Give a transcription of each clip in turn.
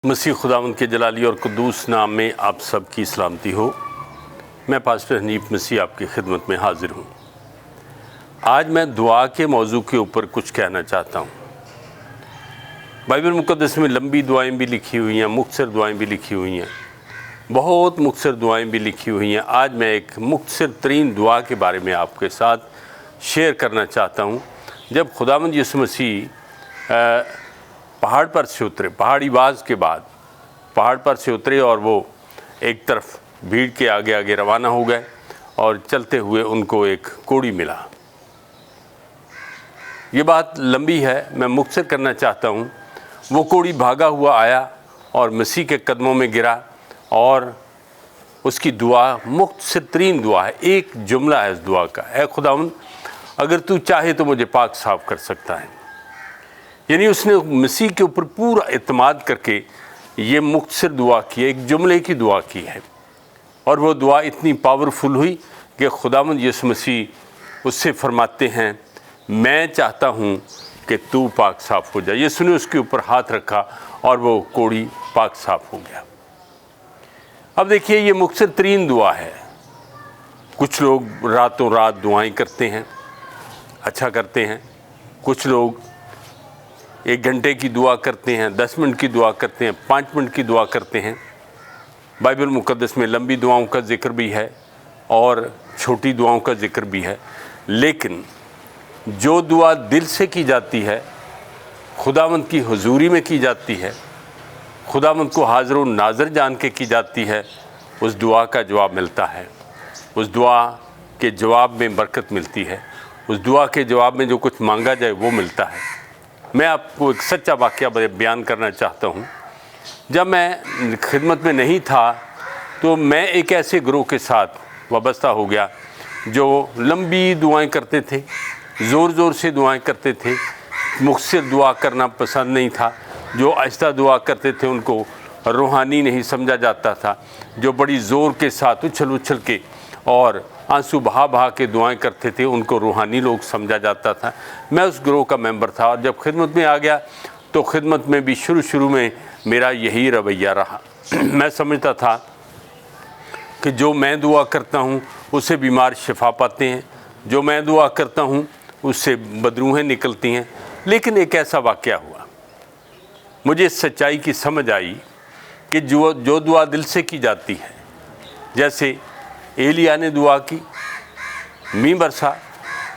मसीह खुदावंद के जलाली और कुद्दूस नाम में आप सब की सलामती हो। मैं पास्टर हनीफ मसीह आपकी खिदमत में हाजिर हूँ। आज मैं दुआ के मौजू के ऊपर कुछ कहना चाहता हूँ। बाइबल मुक़द्दस में लंबी दुआएं भी लिखी हुई हैं, मुख्तसर दुआएं भी लिखी हुई हैं, बहुत मुख्तसर दुआएं भी लिखी हुई हैं। आज मैं एक मुख्तसर तरीन दुआ के बारे में आपके साथ शेयर करना चाहता हूँ। जब खुदावंद यीशु मसीह पहाड़ पर से उतरे, पहाड़ी बाज़ के बाद पहाड़ पर से उतरे और वो एक तरफ भीड़ के आगे आगे रवाना हो गए और चलते हुए उनको एक कोढ़ी मिला। ये बात लंबी है, मैं मुख्तसर करना चाहता हूँ। वो कोढ़ी भागा हुआ आया और मसीह के कदमों में गिरा और उसकी दुआ मुख्तसर तरीन दुआ है। एक जुमला है इस दुआ का, ऐ खुदावंद अगर तू चाहे तो मुझे पाक साफ़ कर सकता है। यानी उसने मसीह के ऊपर पूरा इत्मीनान करके ये मुख्तसर दुआ की, एक जुमले की दुआ की है। और वो दुआ इतनी पावरफुल हुई कि खुदावंद यीशु मसीह उससे फरमाते हैं, मैं चाहता हूँ कि तू पाक साफ़ हो जाए। यीशु ने उसके ऊपर हाथ रखा और वो कोढ़ी पाक साफ़ हो गया। अब देखिए, ये मुख्तसर तरीन दुआ है। कुछ लोग रातों रात दुआएं करते हैं, अच्छा करते हैं। कुछ लोग 1 घंटे की दुआ करते हैं, 10 मिनट की दुआ करते हैं, 5 मिनट की दुआ करते हैं। बाइबल मुक़द्दस में लंबी दुआओं का ज़िक्र भी है और छोटी दुआओं का ज़िक्र भी है। लेकिन जो दुआ दिल से की जाती है, खुदावंद की हुजूरी में की जाती है, खुदावंद को हाज़िर व नाज़िर जान के की जाती है, उस दुआ का जवाब मिलता है। उस दुआ के जवाब में बरकत मिलती है। उस दुआ के जवाब में जो कुछ मांगा जाए वो मिलता है। मैं आपको एक सच्चा वाक़या बयान करना चाहता हूँ। जब मैं खिदमत में नहीं था तो मैं एक ऐसे ग्रोह के साथ वाबस्ता हो गया जो लंबी दुआएं करते थे, ज़ोर ज़ोर से दुआएं करते थे। मुख्तसर दुआ करना पसंद नहीं था। जो आहिस्ता दुआ करते थे उनको रूहानी नहीं समझा जाता था। जो बड़ी ज़ोर के साथ उछल उछल के और आंसू बहा बहा के दुआएं करते थे उनको रूहानी लोग समझा जाता था। मैं उस ग्रोह का मेंबर था और जब खिदमत में आ गया तो खिदमत में भी शुरू में मेरा यही रवैया रहा। मैं समझता था कि जो मैं दुआ करता हूँ उससे बीमार शिफा पाते हैं, जो मैं दुआ करता हूँ उससे बदरूहें निकलती हैं। लेकिन एक ऐसा वाक़या हुआ, मुझे इस सच्चाई की समझ आई कि जो दुआ दिल से की जाती है, जैसे एलिया ने दुआ की, मींह बरसा,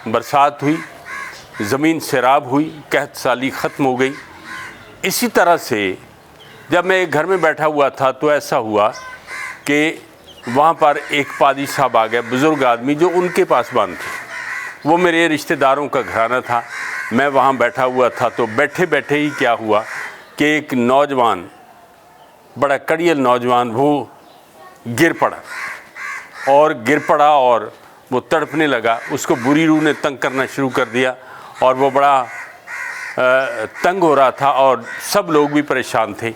बरसात हुई, ज़मीन सैराब हुई, कहत साली ख़त्म हो गई। इसी तरह से जब मैं एक घर में बैठा हुआ था तो ऐसा हुआ कि वहाँ पर एक पादी साहब आ गए, बुज़ुर्ग आदमी जो उनके पासबान थे। वो मेरे रिश्तेदारों का घराना था। मैं वहाँ बैठा हुआ था तो बैठे बैठे ही क्या हुआ कि एक नौजवान, बड़ा कड़ियल नौजवान, वो गिर पड़ा और वो तड़पने लगा। उसको बुरी रूह ने तंग करना शुरू कर दिया और वो बड़ा तंग हो रहा था और सब लोग भी परेशान थे।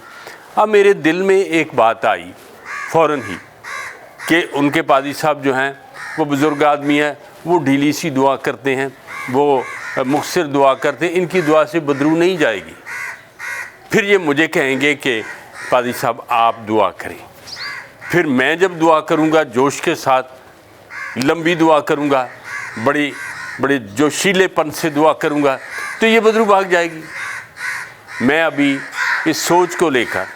अब मेरे दिल में एक बात आई फ़ौरन ही कि उनके पादी साहब जो हैं वो बुज़ुर्ग आदमी है, वो ढीली सी दुआ करते हैं, वो मुख्तसर दुआ करते हैं, इनकी दुआ से बदरू नहीं जाएगी। फिर ये मुझे कहेंगे कि पादी साहब आप दुआ करें। फिर मैं जब दुआ करूँगा जोश के साथ, लंबी दुआ करूँगा, बड़े जोशीलेपन से दुआ करूँगा तो ये बदरू भाग जाएगी। मैं अभी इस सोच को लेकर,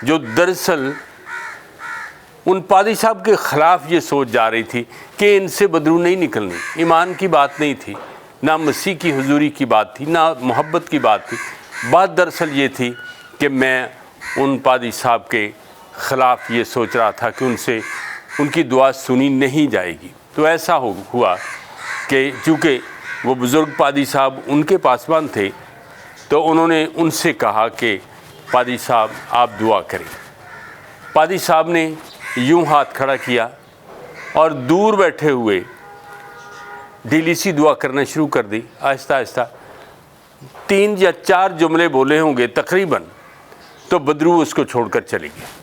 जो दरअसल उन पादी साहब के ख़िलाफ़ ये सोच जा रही थी कि इनसे बदरू नहीं निकलनी, ईमान की बात नहीं थी, ना मसीह की हुजूरी की बात थी, ना मोहब्बत की बात थी। बात दरअसल ये थी कि मैं उन पादी साहब के ख़िलाफ़ ये सोच रहा था कि उनकी दुआ सुनी नहीं जाएगी। तो ऐसा हुआ कि चूँकि वो बुज़ुर्ग पादी साहब उनके पासबान थे तो उन्होंने उनसे कहा कि पादी साहब आप दुआ करें। पादी साहब ने यूँ हाथ खड़ा किया और दूर बैठे हुए ढीली सी दुआ करना शुरू कर दी। आहिस्ता आहिस्ता 3 या 4 जुमले बोले होंगे तकरीबन, तो बदरू उसको छोड़कर चली गई।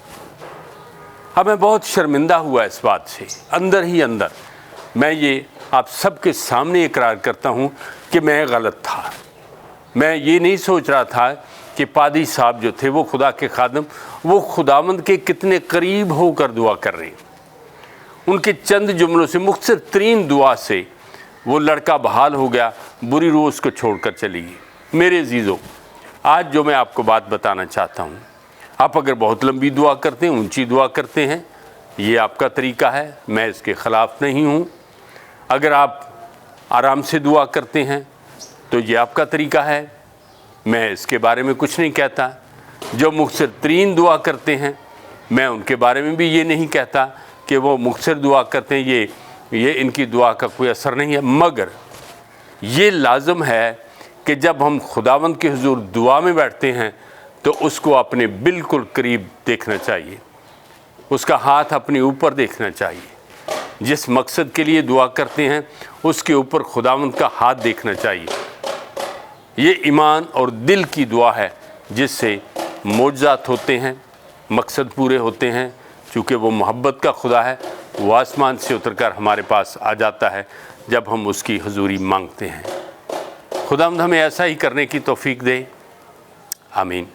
अब मैं बहुत शर्मिंदा हुआ इस बात से। अंदर ही अंदर मैं ये आप सबके सामने इकरार करता हूँ कि मैं गलत था। मैं ये नहीं सोच रहा था کہ पादी साहब जो थे वो खुदा के खादम, वो खुदावंद के कितने करीब होकर दुआ कर रहे हैं। उनके चंद जुमलों से, मुख्तसर तरीन दुआ से वो लड़का बहाल हो गया, बुरी रूह उसको छोड़कर चली गई। मेरे अजीज़ों, आज जो मैं आपको बात बताना चाहता हूँ, आप अगर बहुत लंबी दुआ करते हैं, ऊंची दुआ करते हैं, ये आपका तरीका है, मैं इसके ख़िलाफ़ नहीं हूँ। अगर आप आराम से दुआ करते हैं तो ये आपका तरीका है, मैं इसके बारे में कुछ नहीं कहता। जो मुख्तसर तरीन दुआ करते हैं, मैं उनके बारे में भी ये नहीं कहता कि वो मुख्तसर दुआ करते हैं, ये इनकी दुआ का कोई असर नहीं है। मगर ये लाज़म है कि जब हम खुदावंद के हुज़ूर दुआ में बैठते हैं तो उसको अपने बिल्कुल करीब देखना चाहिए, उसका हाथ अपने ऊपर देखना चाहिए। जिस मकसद के लिए दुआ करते हैं उसके ऊपर खुदावंद का हाथ देखना चाहिए। ये ईमान और दिल की दुआ है जिससे मोज़ात होते हैं, मकसद पूरे होते हैं। चूँकि वो मोहब्बत का खुदा है, वो आसमान से उतरकर हमारे पास आ जाता है जब हम उसकी हुज़ूरी मांगते हैं। खुदावंद हमें ऐसा ही करने की तौफीक दे। आमीन।